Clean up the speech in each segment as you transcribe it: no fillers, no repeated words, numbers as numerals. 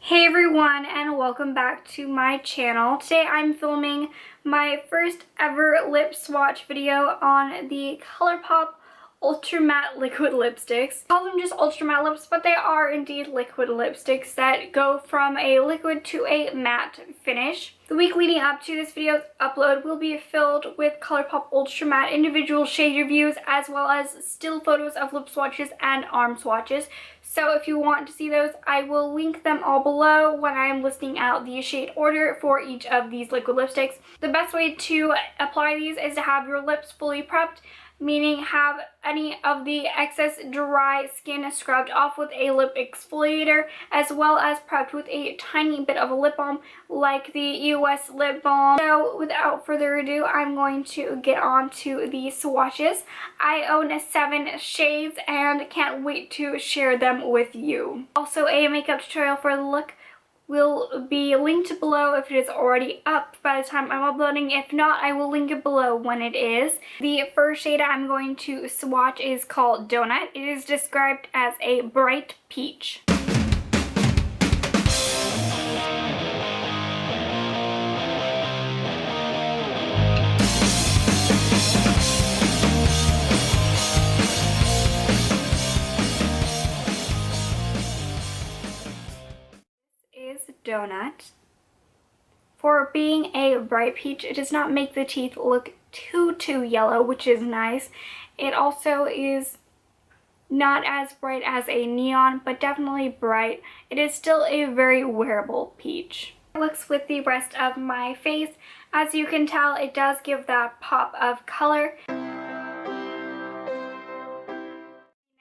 Hey everyone, and welcome back to my channel. Today I'm filming my first ever lip swatch video on the Colourpop Ultra Matte Liquid Lipsticks. I call them just Ultra Matte Lips, but they are indeed liquid lipsticks that go from a liquid to a matte finish. The week leading up to this video's upload will be filled with Colourpop Ultra Matte individual shade reviews, as well as still photos of lip swatches and arm swatches. So if you want to see those, I will link them all below when I am listing out the shade order for each of these liquid lipsticks. The best way to apply these is to have your lips fully prepped, meaning have any of the excess dry skin scrubbed off with a lip exfoliator, as well as prepped with a tiny bit of a lip balm like the US lip balm. So without further ado, I'm going to get on to the swatches. I own 7 shades and can't wait to share them with you. Also, a makeup tutorial for the look will be linked below if it is already up by the time I'm uploading. If not, I will link it below when it is. The first shade I'm going to swatch is called Donut. It is described as a bright peach. Donut. For being a bright peach, it does not make the teeth look too yellow, which is nice. It also is not as bright as a neon, but definitely bright. It is still a very wearable peach. It looks with the rest of my face. As you can tell, it does give that pop of color. The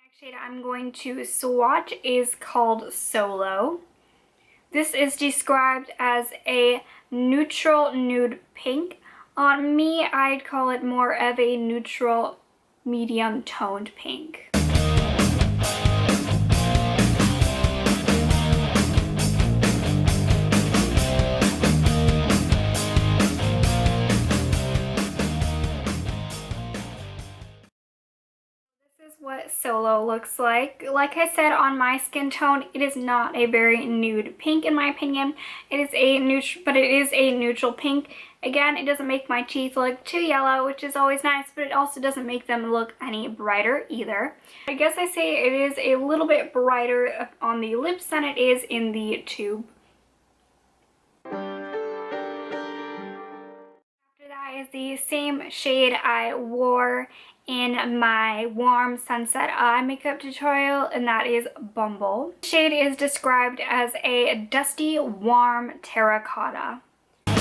next shade I'm going to swatch is called Solow. This is described as a neutral nude pink. On me, I'd call it more of a neutral medium toned pink. What Solow looks like. Like I said, on my skin tone, it is not a very nude pink in my opinion. It is a neutral, but it is a neutral pink. Again, it doesn't make my teeth look too yellow, which is always nice, but it also doesn't make them look any brighter either. I guess I say it is a little bit brighter on the lips than it is in the tube. After that is the same shade I wore in my warm sunset eye makeup tutorial, and that is Bumble. The shade is described as a dusty, warm terracotta. It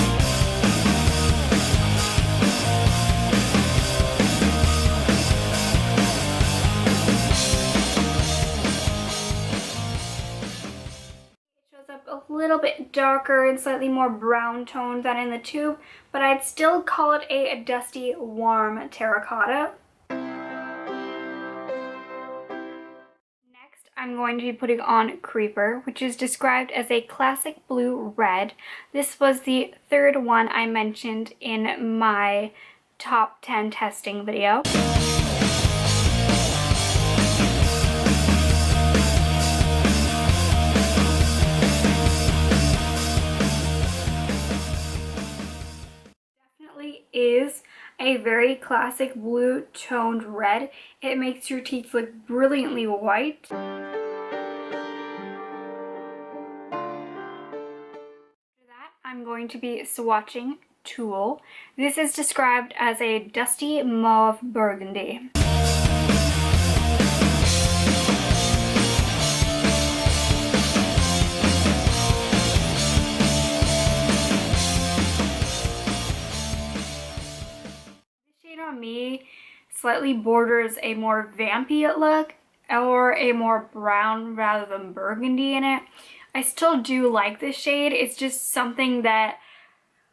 shows up a little bit darker and slightly more brown toned than in the tube, but I'd still call it a dusty, warm terracotta. I'm going to be putting on Creeper, which is described as a classic blue red. This was the third one I mentioned in my top 10 testing video. Definitely is a very classic blue toned red. It makes your teeth look brilliantly white. I'm going to be swatching Tulle. This is described as a dusty mauve burgundy. This shade on me slightly borders a more vampy look, or a more brown rather than burgundy in it. I still do like this shade. It's just something that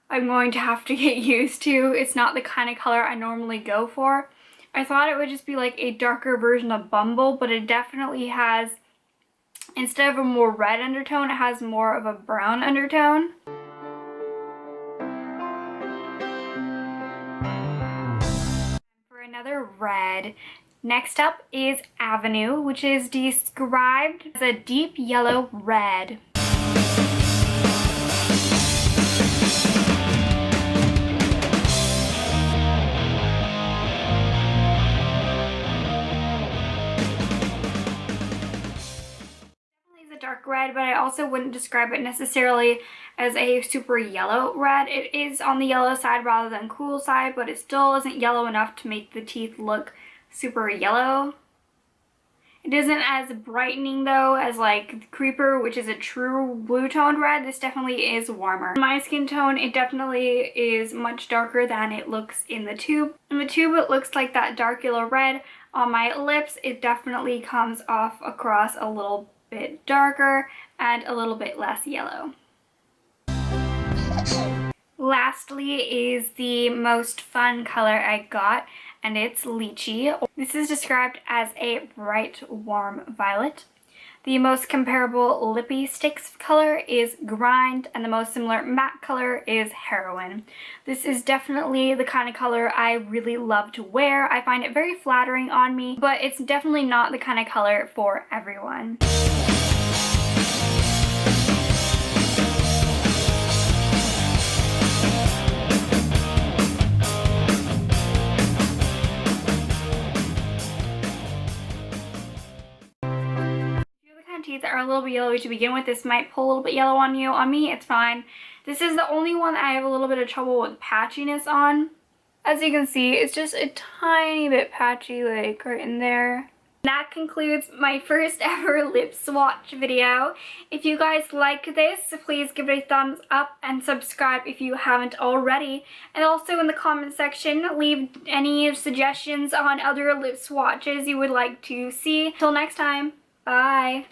I'm going to have to get used to. It's not the kind of color I normally go for. I thought it would just be like a darker version of Bumble, but it definitely has, instead of a more red undertone, it has more of a brown undertone. For another red, Next up is Avenue, which is described as a deep yellow red. red, but I also wouldn't describe it necessarily as a super yellow red. It is on the yellow side rather than cool side, but it still isn't yellow enough to make the teeth look super yellow. It isn't as brightening though as like Creeper, which is a true blue toned red. This definitely is warmer. In my skin tone, it definitely is much darker than it looks in the tube. In the tube, it looks like that dark yellow red. On my lips, it definitely comes off across a little bit darker and a little bit less yellow. Lastly is the most fun color I got, and it's Lychee. This is described as a bright, warm violet. The most comparable lippy sticks color is Grunge, and the most similar matte color is Heroin. This is definitely the kind of color I really love to wear. I find it very flattering on me, but it's definitely not the kind of color for everyone. Teeth are a little bit yellowy to begin with. This might pull a little bit yellow on you. On me, it's fine. This is the only one that I have a little bit of trouble with patchiness on. As you can see, it's just a tiny bit patchy, like right in there. That concludes my first ever lip swatch video. If you guys like this, please give it a thumbs up and subscribe if you haven't already. And also in the comment section, leave any suggestions on other lip swatches you would like to see. Till next time, bye!